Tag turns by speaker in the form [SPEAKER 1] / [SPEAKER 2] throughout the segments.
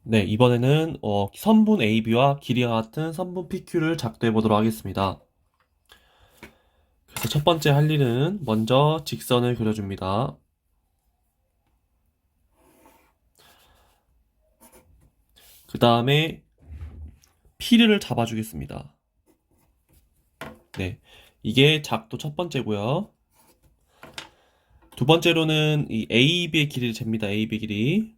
[SPEAKER 1] 네, 이번에는 선분 AB와 길이와 같은 선분 PQ를 작도해 보도록 하겠습니다. 그래서 첫 번째 할 일은 먼저 직선을 그려줍니다. 그 다음에 P를 잡아주겠습니다. 네, 이게 작도 첫 번째고요. 두 번째로는 이 AB의 길이를 잽니다. AB 길이.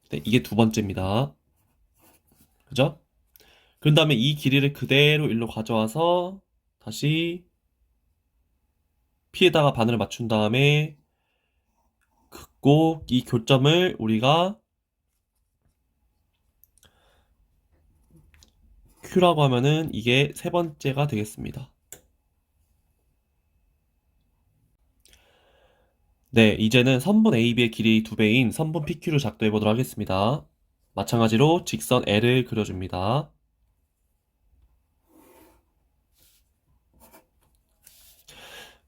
[SPEAKER 1] 네, 이게 두 번째입니다. 그죠? 그런 다음에 이 길이를 그대로 일로 가져와서 다시 P에다가 바늘을 맞춘 다음에 긋고 이 교점을 우리가 Q라고 하면은 이게 세 번째가 되겠습니다. 네, 이제는 선분 AB의 길이 2배인 선분 PQ를 작도해 보도록 하겠습니다. 마찬가지로 직선 L을 그려줍니다.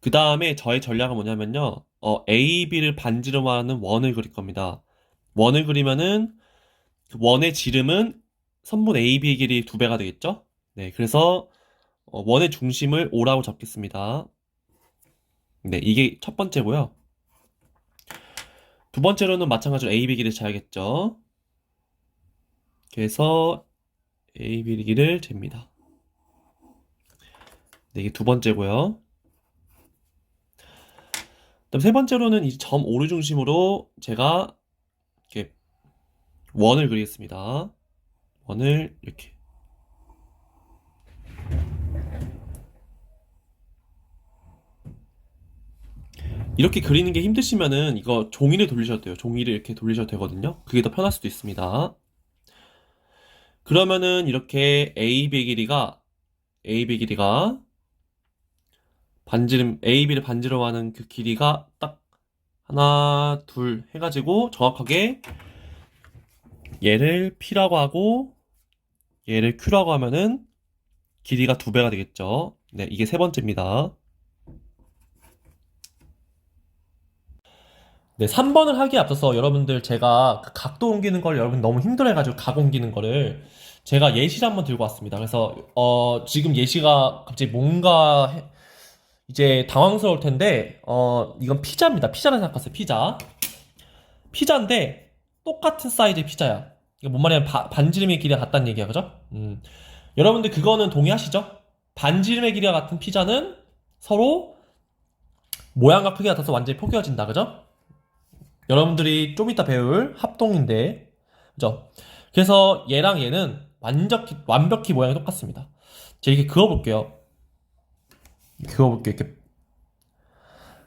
[SPEAKER 1] 그 다음에 저의 전략은 뭐냐면요. AB를 반지름 하는 원을 그릴 겁니다. 원을 그리면은 그 원의 지름은 선분 AB의 길이 2배가 되겠죠? 네, 그래서 원의 중심을 O라고 잡겠습니다. 네, 이게 첫 번째고요. 두 번째로는 마찬가지로 AB 길이를 재야겠죠. 그래서 AB 길이를 잽니다. 네, 이게 두 번째고요. 그다음 세 번째로는 이 점 O를 중심으로 제가 이렇게 원을 그리겠습니다. 원을 이렇게. 이렇게 그리는 게 힘드시면은 이거 종이를 돌리셔도 돼요. 종이를 이렇게 돌리셔도 되거든요. 그게 더 편할 수도 있습니다. 그러면은 이렇게 AB 길이가 반지름 AB를 반지름하는 그 길이가 딱 하나, 둘 해가지고 정확하게 얘를 P라고 하고 얘를 Q라고 하면은 길이가 2배가 되겠죠. 네, 이게 세 번째입니다. 네, 3번을 하기에 앞서서 여러분들 제가 그 각도 옮기는 걸 여러분 너무 힘들어해가지고 각 옮기는 거를 제가 예시를 한번 들고 왔습니다. 그래서 지금 예시가 갑자기 뭔가 이제 당황스러울 텐데 이건 피자입니다. 피자를 생각하세요. 피자인데 똑같은 사이즈의 피자야. 이게 뭔 말이냐면 반지름의 길이가 같다는 얘기야, 그죠? 여러분들 그거는 동의하시죠? 반지름의 길이가 같은 피자는 서로 모양과 크기가 같아서 완전히 포개어진다, 그죠? 여러분들이 좀 이따 배울 합동인데, 그죠? 그래서 얘랑 얘는 완벽히 모양이 똑같습니다. 제가 이렇게 그어볼게요. 이렇게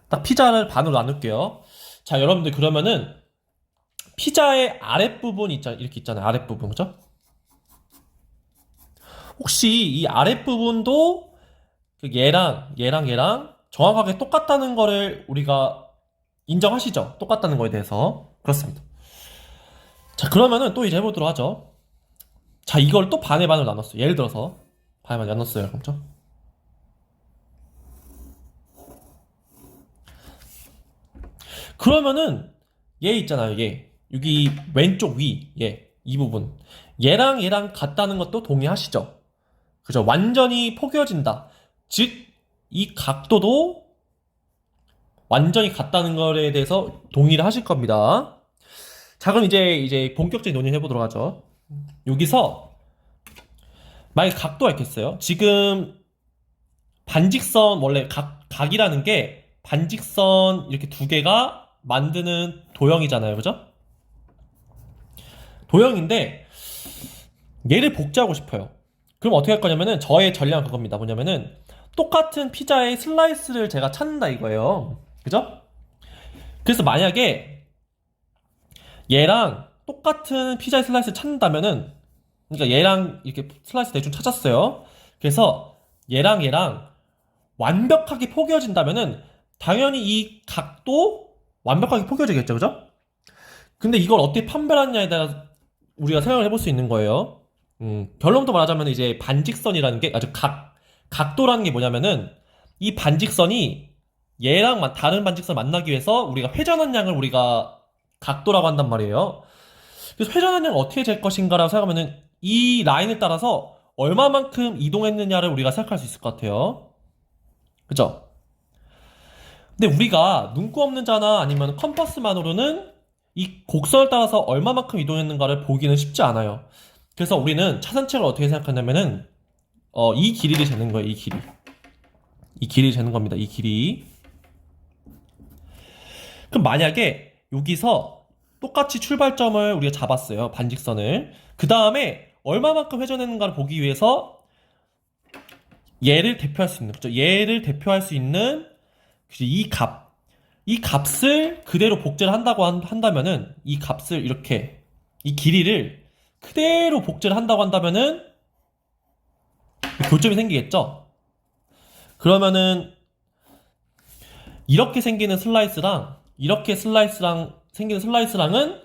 [SPEAKER 1] 딱 피자를 반으로 나눌게요. 자, 여러분들 그러면은 피자의 아랫부분 이렇게 있잖아요. 아랫부분, 그죠? 혹시 이 아랫부분도 그 얘랑 정확하게 똑같다는 거를 우리가 인정하시죠? 똑같다는 거에 대해서. 그렇습니다. 자, 그러면은 또 이제 해보도록 하죠. 자, 이걸 또 반의 반으로 나눴어요. 예를 들어서 반의 반 나눴어요. 그렇죠? 그러면은 얘 있잖아요. 얘. 여기 왼쪽 이 부분. 얘랑 같다는 것도 동의하시죠? 그죠? 완전히 포개어진다. 즉, 이 각도도 완전히 같다는 거에 대해서 동의를 하실 겁니다. 자, 그럼 이제 본격적인 논의를 해보도록 하죠. 여기서 만약 각도가 있겠어요? 지금 반직선 원래 각이라는 게 반직선 이렇게 두 개가 만드는 도형이잖아요, 그죠? 도형인데 얘를 복제하고 싶어요. 그럼 어떻게 할 거냐면은 저의 전략은 그겁니다. 뭐냐면은 똑같은 피자의 슬라이스를 제가 찾는다 이거예요. 그죠? 그래서 만약에 얘랑 똑같은 피자의 슬라이스를 찾는다면은 그러니까 얘랑 이렇게 슬라이스 대충 찾았어요. 그래서 얘랑 완벽하게 포개어진다면은 당연히 이 각도 완벽하게 포개어지겠죠, 그죠? 근데 이걸 어떻게 판별하느냐에 따라 우리가 생각을 해볼 수 있는 거예요. 결론부터 말하자면 이제 반직선이라는 게 아주 각도라는 게 뭐냐면은 이 반직선이 얘랑 다른 반직선을 만나기 위해서 우리가 회전한 양을 우리가 각도라고 한단 말이에요. 그래서 회전한 양을 어떻게 잴 것인가라고 생각하면은 이 라인을 따라서 얼마만큼 이동했느냐를 우리가 생각할 수 있을 것 같아요. 그죠? 근데 우리가 눈곱 없는 자나 아니면 컴퍼스만으로는 이 곡선을 따라서 얼마만큼 이동했는가를 보기는 쉽지 않아요. 그래서 우리는 차선책을 어떻게 생각하냐면은 이 길이를 재는 거예요. 이 길이. 이 길이를 재는 겁니다. 이 길이. 그럼 만약에 여기서 똑같이 출발점을 우리가 잡았어요. 반직선을. 그 다음에 얼마만큼 회전했는가를 보기 위해서 얘를 대표할 수 있는, 그죠? 얘를 대표할 수 있는 이 값. 이 값을 그대로 복제를 한다고 한다면은 이 값을 이렇게 이 길이를 그대로 복제를 한다고 한다면은 교점이 생기겠죠? 그러면은 이렇게 생기는 슬라이스랑 이렇게 생기는 슬라이스랑은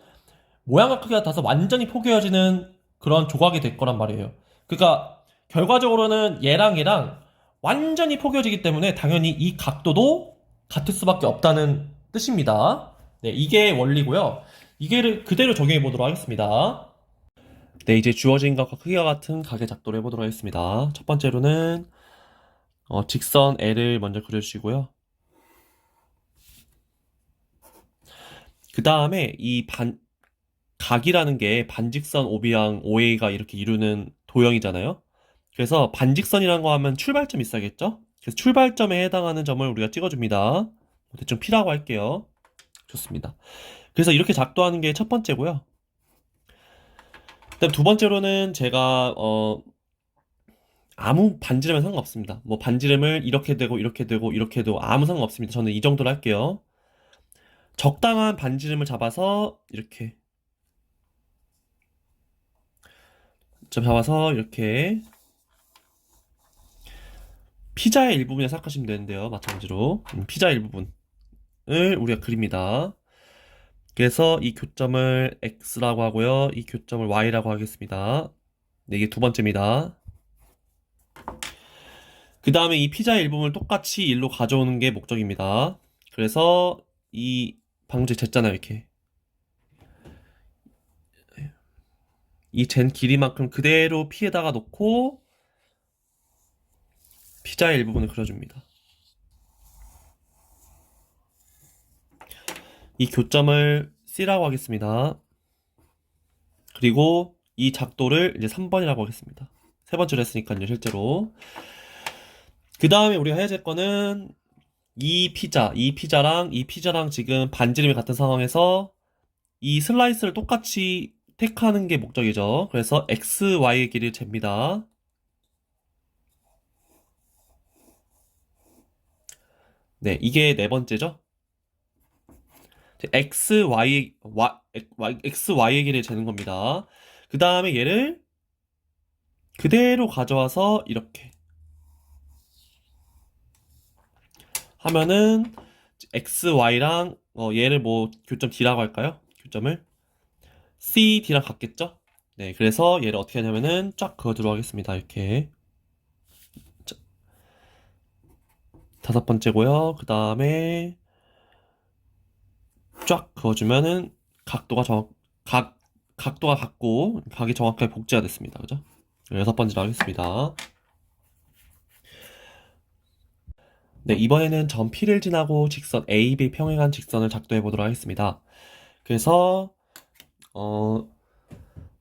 [SPEAKER 1] 모양과 크기가 다서 완전히 포개어지는 그런 조각이 될 거란 말이에요. 그러니까 결과적으로는 얘랑 완전히 포개어지기 때문에 당연히 이 각도도 같을 수밖에 없다는 뜻입니다. 네, 이게 원리고요. 이게 그대로 적용해 보도록 하겠습니다. 네, 이제 주어진 것과 크기와 같은 각의 작도를 해보도록 하겠습니다. 첫 번째로는 직선 L을 먼저 그려주시고요. 그 다음에 각이라는 게 반직선 OB랑 OA가 이렇게 이루는 도형이잖아요. 그래서 반직선이라는 거 하면 출발점 있어야겠죠? 그래서 출발점에 해당하는 점을 우리가 찍어줍니다. 대충 P라고 할게요. 좋습니다. 그래서 이렇게 작도하는 게 첫 번째고요. 그다음 두 번째로는 제가 아무 반지름에 상관없습니다. 뭐 반지름을 이렇게 되고 이렇게 되고 이렇게 되고 아무 상관없습니다. 저는 이 정도로 할게요. 적당한 반지름을 잡아서 이렇게 피자의 일부분에 생각하시면 되는데요. 마찬가지로 피자의 일부분을 우리가 그립니다. 그래서 이 교점을 X라고 하고요. 이 교점을 Y라고 하겠습니다. 네, 이게 두 번째입니다. 그 다음에 이 피자의 일부분을 똑같이 일로 가져오는 게 목적입니다. 그래서 이 방금 전에 쟀잖아요. 이렇게 이 잰 길이만큼 그대로 P에다가 놓고 피자의 일부분을 그려줍니다. 이 교점을 C라고 하겠습니다. 그리고 이 작도를 이제 3번이라고 하겠습니다. 세 번째로 했으니까요, 실제로. 그 다음에 우리가 해야 될 거는 이 피자랑 지금 반지름이 같은 상황에서 이 슬라이스를 똑같이 택하는 게 목적이죠. 그래서 X, Y의 길이를 잽니다. 네, 이게 네 번째죠. X, Y의 길이를 재는 겁니다. 그 다음에 얘를 그대로 가져와서 이렇게 하면은 X, Y랑 얘를 뭐 교점 D라고 할까요? 교점을 C, D랑 같겠죠? 네, 그래서 얘를 어떻게 하냐면은 쫙 그어두도록 하겠습니다. 이렇게 자, 다섯 번째고요. 그 다음에 쫙 그어주면은 각도가 같고 각이 정확하게 복제가 됐습니다. 그죠? 여섯 번째로 하겠습니다. 네, 이번에는 점 P를 지나고 직선 AB 평행한 직선을 작도해 보도록 하겠습니다. 그래서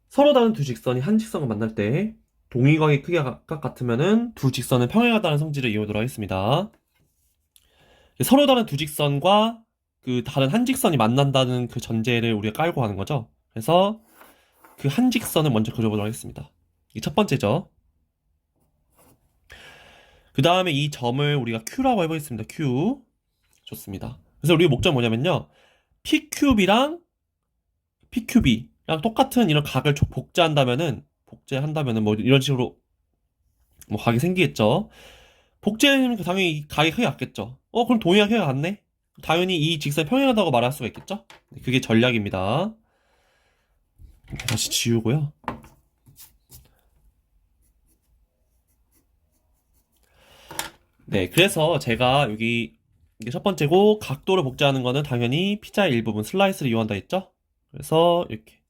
[SPEAKER 1] 서로 다른 두 직선이 한 직선을 만날 때 동위각의 크기가 각각 같으면은 두 직선은 평행하다는 성질을 이용하도록 하겠습니다. 서로 다른 두 직선과 그 다른 한 직선이 만난다는 그 전제를 우리가 깔고 하는 거죠. 그래서 그 한 직선을 먼저 그려보도록 하겠습니다. 이게 첫 번째죠. 그 다음에 이 점을 우리가 Q라고 해보겠습니다. Q. 좋습니다. 그래서 우리 목적은 뭐냐면요. PQB랑 PQB랑 똑같은 이런 각을 복제한다면은 뭐 이런 식으로 뭐 각이 생기겠죠. 복제는 당연히 각이 크게 같겠죠. 그럼 동의가 크게 같네? 당연히 이 직선이 평행하다고 말할 수가 있겠죠? 네, 그게 전략입니다. 다시 지우고요. 네, 그래서 제가 여기 이게 첫 번째고, 각도를 복제하는 거는 당연히 피자의 일부분 슬라이스를 이용한다 했죠? 그래서 이렇게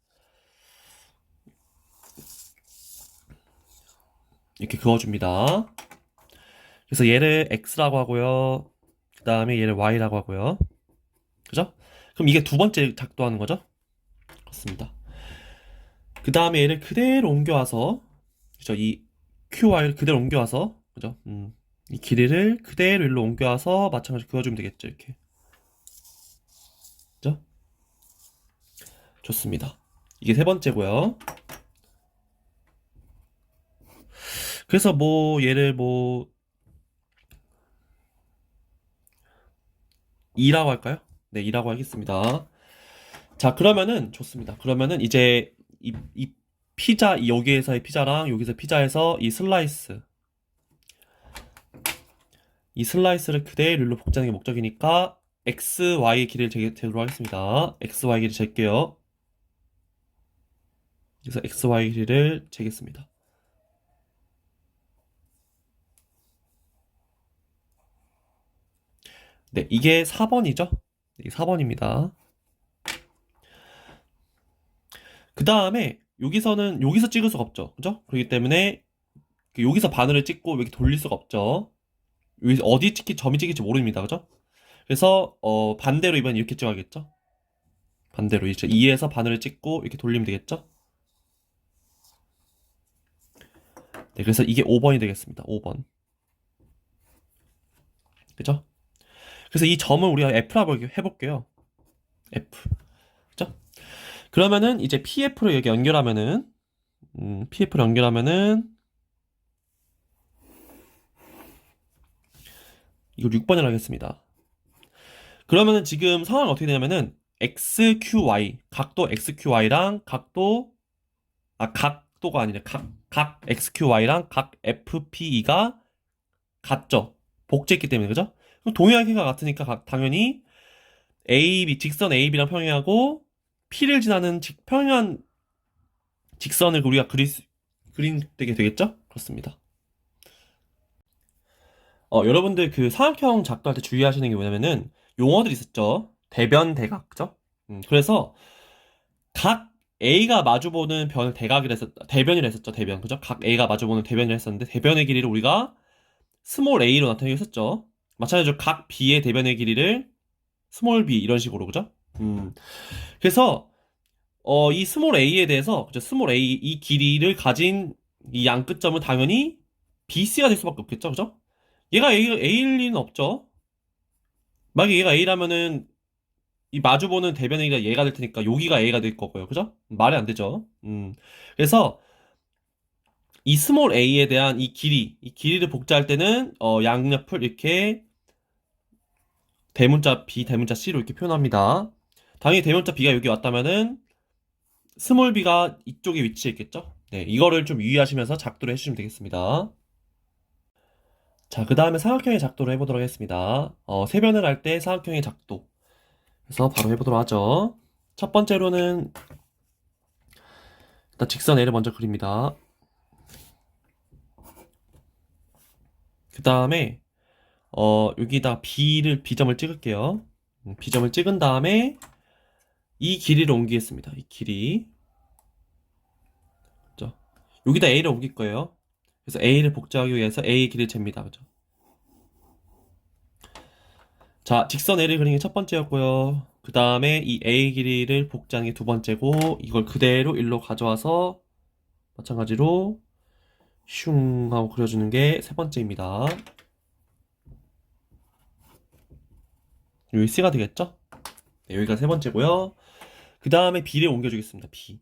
[SPEAKER 1] 그어줍니다. 그래서 얘를 x라고 하고요. 그 다음에 얘를 y라고 하고요. 그죠? 그럼 이게 두 번째 작도하는 거죠? 그렇습니다. 그 다음에 얘를 그대로 옮겨와서, 그죠? 이 QY를 그대로 옮겨와서, 그죠? 이 길이를 그대로 일로 옮겨와서 마찬가지로 그어주면 되겠죠? 이렇게. 그죠? 좋습니다. 이게 세 번째고요. 그래서 뭐 얘를 뭐 2라고 할까요? 네, 2라고 하겠습니다. 자, 그러면은 좋습니다. 그러면은 이제 이 피자, 이 여기에서의 피자랑 여기서 피자에서 이 슬라이스를 그대로 일로 복제하는 게 목적이니까 x, y의 길이를 재도록 하겠습니다. x, y 길이 잴게요. 그래서 x, y 길이를 재겠습니다. 네, 이게 4번이죠? 이게 4번입니다. 그 다음에 여기서 찍을 수가 없죠. 그죠? 그렇기 때문에 여기서 바늘을 찍고 이렇게 돌릴 수가 없죠. 여기 어디 점이 찍힐지 모릅니다. 그죠? 그래서 반대로 이번엔 이렇게 찍어야겠죠? 반대로 이제 2에서 바늘을 찍고 이렇게 돌리면 되겠죠? 네, 그래서 이게 5번이 되겠습니다. 5번. 그죠? 그래서 이 점을 우리가 F라고 해볼게요. F. 그죠? 그러면은 이제 PF를 여기 연결하면은 PF를 연결하면은 이걸 6번을 하겠습니다. 그러면은 지금 상황이 어떻게 되냐면은 XQY, 각도 XQY랑 각도가 아니라 각 XQY랑 각 FPE가 같죠? 복제했기 때문에, 그죠? 그럼 동일하게가 같으니까 당연히 AB, 직선 AB랑 평행하고 P를 지나는 평행한 직선을 우리가 그리게 되겠죠? 그렇습니다. 여러분들 그 사각형 작도할 때 주의하시는 게 뭐냐면은 용어들이 있었죠. 대변, 대각, 그죠? 그래서 각 A가 마주보는 변을 대변이라 했었죠. 대변, 그죠? 각 A가 마주보는 대변이라 했었는데 대변의 길이를 우리가 스몰 a로 나타내기 했었죠. 마찬가지로 각 B의 대변의 길이를 스몰 b 이런 식으로, 그죠? 그래서 이 스몰 a에 대해서 그죠? 스몰 a 이 길이를 가진 이 양끝점은 당연히 BC가 될 수밖에 없겠죠, 그죠? 얘가 A일 리는 없죠. 만약에 얘가 A라면은 이 마주보는 대변의 길이가 얘가 될 테니까 여기가 A가 될 거고요, 그죠? 말이 안 되죠. 그래서 이 스몰 a에 대한 이 길이를 복제할 때는 양옆을 이렇게 대문자 B, 대문자 C로 이렇게 표현합니다. 당연히 대문자 B가 여기 왔다면은 스몰 b가 이쪽에 위치해 있겠죠? 네, 이거를 좀 유의하시면서 작도를 해주시면 되겠습니다. 자, 그 다음에 사각형의 작도를 해보도록 하겠습니다. 세변을 할 때 사각형의 작도. 그래서 바로 해보도록 하죠. 첫 번째로는 일단 직선 L을 먼저 그립니다. 그 다음에 여기다 B점을 찍을게요. B점을 찍은 다음에 이 길이를 옮기겠습니다. 이 길이. 그죠? 여기다 A를 옮길 거예요. 그래서 A를 복제하기 위해서 A 길이를 잽니다. 그죠? 자, 직선 L을 그리는 게 첫 번째였고요. 그 다음에 이 A 길이를 복제하는 게 두 번째고, 이걸 그대로 일로 가져와서 마찬가지로 슝 하고 그려주는 게 세 번째입니다. 여기 C가 되겠죠? 네, 여기가 세 번째고요. 그 다음에 B를 옮겨주겠습니다. B.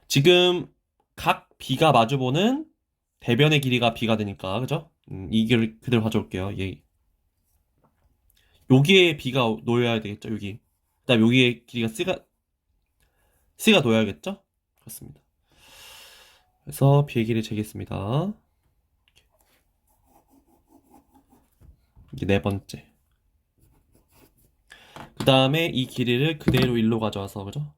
[SPEAKER 1] 지금 각 B가 마주보는 대변의 길이가 B가 되니까, 그죠? 이 길을 그대로 가져올게요. 여기에 B가 놓여야 되겠죠? 여기. 그 다음 여기에 길이가 C가 놓여야겠죠? 그렇습니다. 그래서 B의 길이 재겠습니다. 이게 네 번째. 그 다음에 이 길이를 그대로 일로 가져와서, 그죠?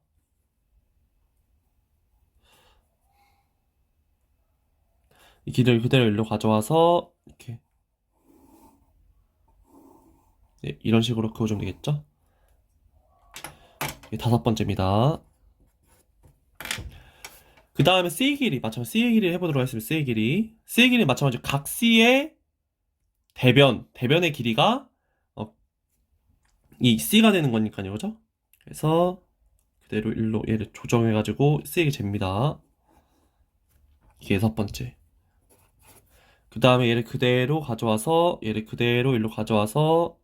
[SPEAKER 1] 이 길이를 그대로 일로 가져와서, 이렇게 네, 이런 식으로 그어주면 되겠죠? 이게 다섯 번째입니다. 그 다음에 C의 길이, 마찬가지 C의 길이를 해보도록 하겠습니다. C의 길이. C의 길이는 마찬가지로 각 C의 대변의 길이가 이 C가 되는 거니까요. 그죠? 그래서 그대로 일로 얘를 조정해가지고 C에게 잽니다. 이게 여섯 번째. 그 다음에 얘를 그대로 가져와서 얘를 그대로 일로 가져와서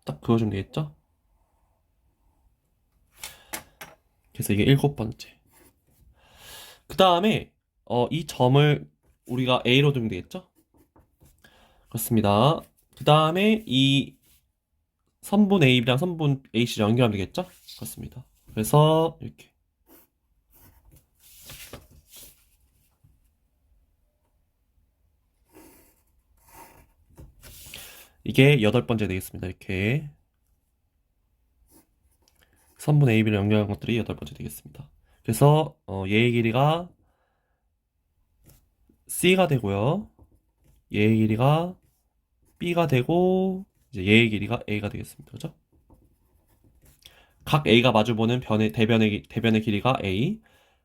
[SPEAKER 1] 딱 그어주면 되겠죠? 그래서 이게 일곱 번째. 그 다음에 이 점을 우리가 A로 두면 되겠죠? 그렇습니다. 그 다음에 이 선분 A랑 선분 AC 연결하면 되겠죠? 그렇습니다. 그래서 이렇게 이게 여덟 번째 되겠습니다. 이렇게 선분 AB를 연결한 것들이 여덟 번째 되겠습니다. 그래서 얘의 길이가 C가 되고요. 얘의 길이가 B가 되고 이제 얘의 길이가 A가 되겠습니다. 그죠? 각 A가 마주보는 대변의 길이가 A,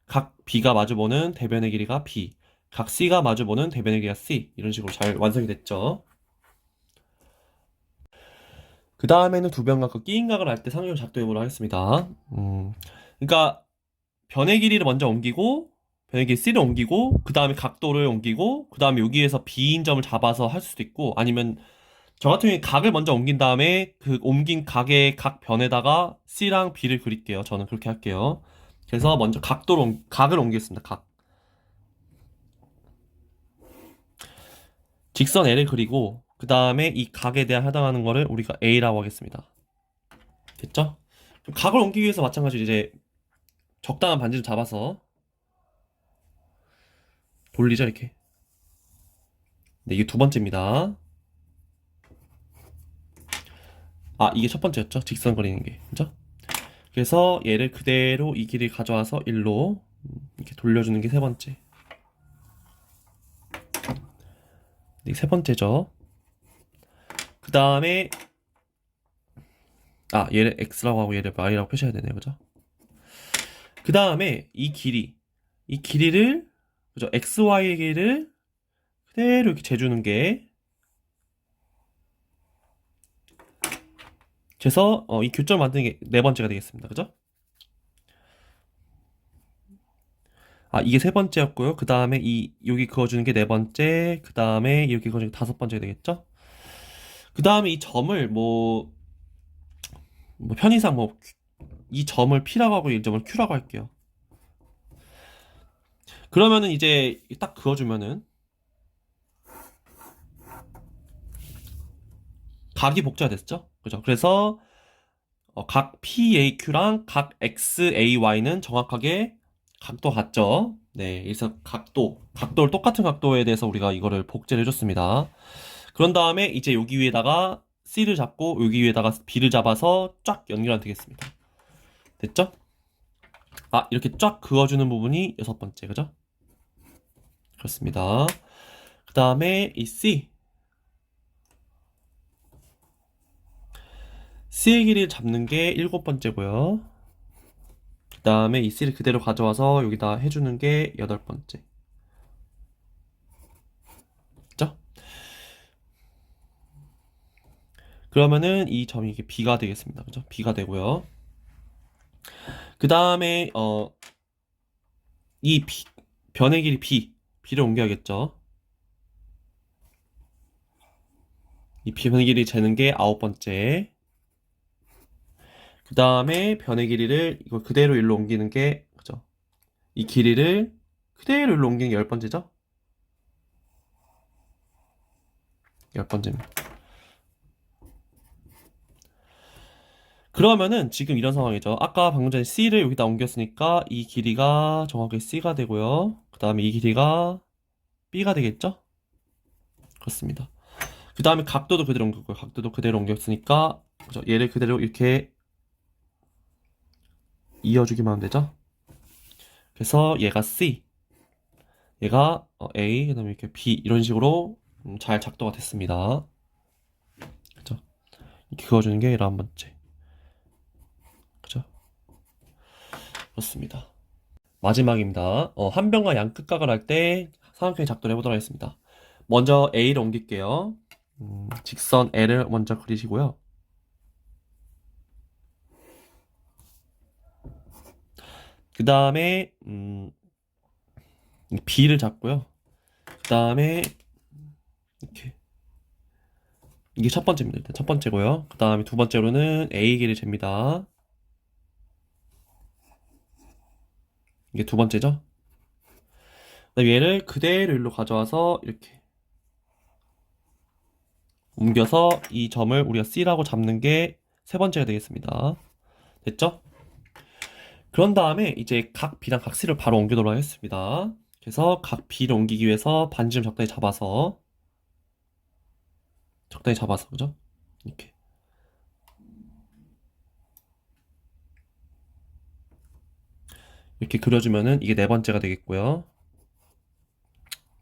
[SPEAKER 1] 각 B가 마주보는 대변의 길이가 B, 각 C가 마주보는 대변의 길이가 C. 이런 식으로 잘 완성이 됐죠. 그 다음에는 두 변각과 끼인각을 할 때 상용을 작도해보도록 하겠습니다. 그러니까 변의 길이를 먼저 옮기고 변의 길이 C를 옮기고 그 다음에 각도를 옮기고 그 다음에 여기에서 B인 점을 잡아서 할 수도 있고 아니면 저 같은 경우에 각을 먼저 옮긴 다음에 그 옮긴 각의 각 변에다가 C랑 B를 그릴게요. 저는 그렇게 할게요. 그래서 먼저 각을 옮기겠습니다. 각. 직선 L을 그리고 그 다음에 이 각에 대한 해당하는 거를 우리가 A라고 하겠습니다. 됐죠? 각을 옮기기 위해서 마찬가지로 이제 적당한 반지를 잡아서 돌리죠, 이렇게. 네, 이게 두 번째입니다. 아, 이게 첫 번째였죠? 직선 그리는 게. 그죠? 그래서 얘를 그대로 이 길을 가져와서 일로 이렇게 돌려주는 게 세 번째. 이게 세 번째죠. 그 다음에 얘를 X라고 하고 얘를 Y라고 표시해야 되네요. 그죠? 그 다음에 이 길이를 그죠? XY의 길이를 그대로 이렇게 재주는 게 재서 이 교점 만드는 게 네 번째가 되겠습니다. 그죠? 이게 세 번째였고요. 그 다음에 여기 그어주는 게 네 번째, 그 다음에 이렇게 그어주는 게 다섯 번째 되겠죠? 그 다음에 이 점을 편의상 이 점을 P라고 하고 이 점을 Q라고 할게요. 그러면은 이제 딱 그어주면은 각이 복제가 됐죠? 그죠? 그래서 각 PAQ랑 각 XAY는 정확하게 각도 같죠? 네, 그래서 각도를 똑같은 각도에 대해서 우리가 이거를 복제를 해줬습니다. 그런 다음에 이제 여기 위에다가 C를 잡고 여기 위에다가 B를 잡아서 쫙 연결하면 되겠습니다. 됐죠? 이렇게 쫙 그어주는 부분이 여섯 번째, 그죠? 그렇습니다. 그 다음에 이 C의 길이를 잡는 게 일곱 번째고요. 그 다음에 이 C를 그대로 가져와서 여기다 해주는 게 여덟 번째. 그죠? 그러면은 이 점이 이게 B가 되겠습니다. 그죠? B가 되고요. 그 다음에 이 변의 길이 B를 옮겨야겠죠. 이 변의 길이 재는 게 아홉 번째. 그 다음에 변의 길이를 이거 그대로 일로 옮기는 게 그죠? 이 길이를 그대로 일로 옮기는 게 열 번째죠? 열 번째입니다. 그러면은 지금 이런 상황이죠. 아까 방금 전에 C를 여기다 옮겼으니까 이 길이가 정확하게 C가 되고요. 그 다음에 이 길이가 B가 되겠죠? 그렇습니다. 그 다음에 각도도 그대로 옮겼고요. 각도도 그대로 옮겼으니까 그죠? 얘를 그대로 이렇게 이어주기만 하면 되죠? 그래서 얘가 C, 얘가 A, 그 다음에 이렇게 B 이런 식으로 잘 작도가 됐습니다. 그죠? 이렇게 그어주는 게 11번째. 그죠? 그렇습니다. 마지막입니다. 한 변과 양 끝각을 할 때 삼각형의 작도를 해보도록 하겠습니다. 먼저 A를 옮길게요. 직선 L을 먼저 그리시고요. 그 다음에 B를 잡고요. 그 다음에 이렇게 이게 첫 번째입니다. 일단 첫 번째고요. 그 다음에 두 번째로는 A 길이를 잽니다. 이게 두 번째죠. 그다음에 얘를 그대로 일로 가져와서 이렇게 옮겨서 이 점을 우리가 C라고 잡는 게 세 번째가 되겠습니다. 됐죠? 그런 다음에 이제 각 B랑 각 C를 바로 옮기도록 하겠습니다. 그래서 각 B를 옮기기 위해서 반지름 적당히 잡아서 그죠? 이렇게 그려주면은 이게 네 번째가 되겠고요.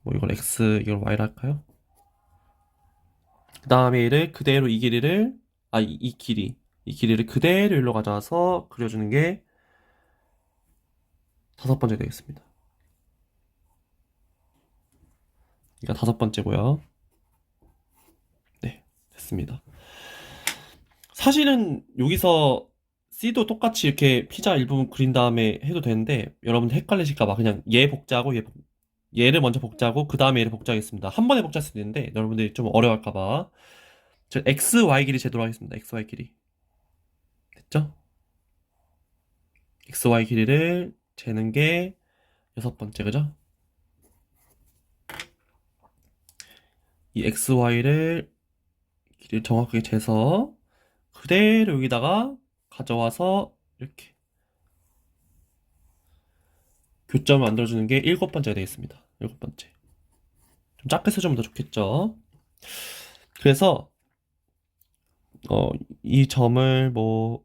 [SPEAKER 1] 뭐 이걸 X, 이걸 Y로 할까요? 그 다음에 얘를 그대로 이 길이를 이 길이를 그대로 일로 가져와서 그려주는 게 다섯 번째 되겠습니다. 이가 다섯 번째고요. 네, 됐습니다. 사실은 여기서 C도 똑같이 이렇게 피자 일부분 그린 다음에 해도 되는데 여러분들 헷갈리실까봐 그냥 얘 복제하고 얘를 먼저 복제하고 그 다음에 얘를 복제하겠습니다. 한 번에 복제할 수도 있는데 여러분들이 좀 어려워할까봐 저 X, Y 길이 재도록 하겠습니다. X, Y 길이 됐죠? X, Y 길이를 재는 게 여섯 번째, 그죠? 이 X, Y를 길이를 정확하게 재서 그대로 여기다가 가져와서 이렇게 교점을 만들어주는 게 일곱 번째가 되겠습니다. 일곱 번째. 좀 작게 써주면 더 좋겠죠? 그래서 이 점을 뭐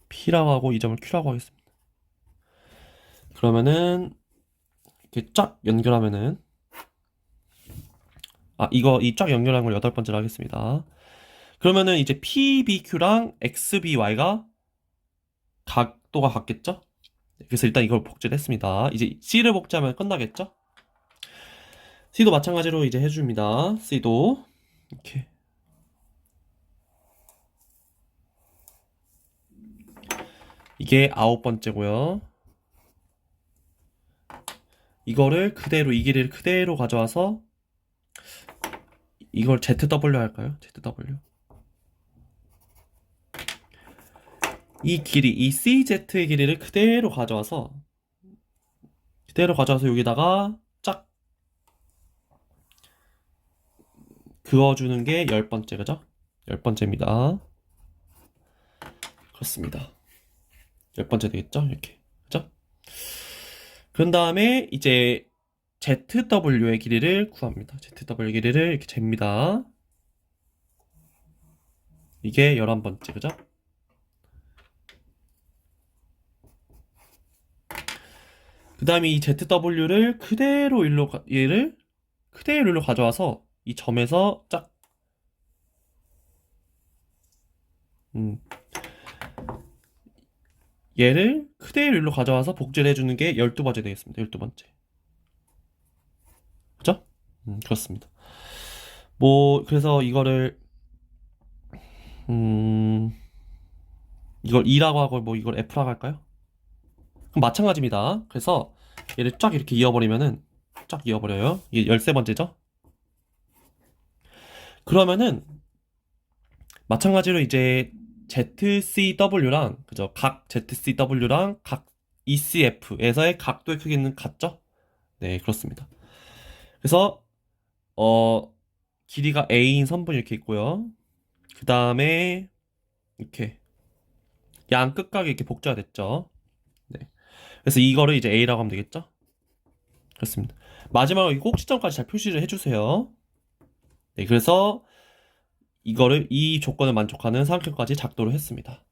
[SPEAKER 1] P라고 하고 이 점을 Q라고 하겠습니다. 그러면은 이렇게 쫙 연결하면은 이 쫙 연결한 걸 여덟 번째로 하겠습니다. 그러면은 이제 PBQ랑 XBY가 각도가 같겠죠? 그래서 일단 이걸 복제를 했습니다. 이제 C를 복제하면 끝나겠죠? C도 마찬가지로 이제 해줍니다. C도 이렇게 이게 아홉 번째고요. 이거를 그대로 이 길이를 그대로 가져와서 이걸 ZW 할까요? ZW. 이 길이, 이 CZ의 길이를 그대로 가져와서 여기다가 쫙 그어주는 게 열 번째, 그죠? 열 번째입니다. 그렇습니다. 열 번째 되겠죠? 이렇게. 그죠? 그런 다음에 이제 ZW의 길이를 구합니다. ZW 길이를 이렇게 잽니다. 이게 11번째, 그죠? 그 다음에 이 ZW를 얘를 그대로 일로 가져와서 이 점에서 쫙 얘를 그대로 일로 가져와서 복제를 해주는 게 12번째 되겠습니다. 12번째. 그죠? 그렇습니다. 그래서 이거를 이걸 E라고 하고 이걸 F라고 할까요? 그럼 마찬가지입니다. 그래서 얘를 쫙 이렇게 이어버리면은 쫙 이어버려요. 이게 13번째죠? 그러면은 마찬가지로 이제 ZCW랑 그죠? 각 ZCW랑 각 ECF에서의 각도의 크기는 같죠? 네, 그렇습니다. 그래서 길이가 A인 선분 이렇게 있고요. 그 다음에 이렇게 양 끝각이 이렇게 복제가 됐죠. 네. 그래서 이거를 이제 A라고 하면 되겠죠? 그렇습니다. 마지막으로 이 꼭지점까지 잘 표시를 해주세요. 네, 그래서 이 조건을 만족하는 삼각형까지 작도를 했습니다.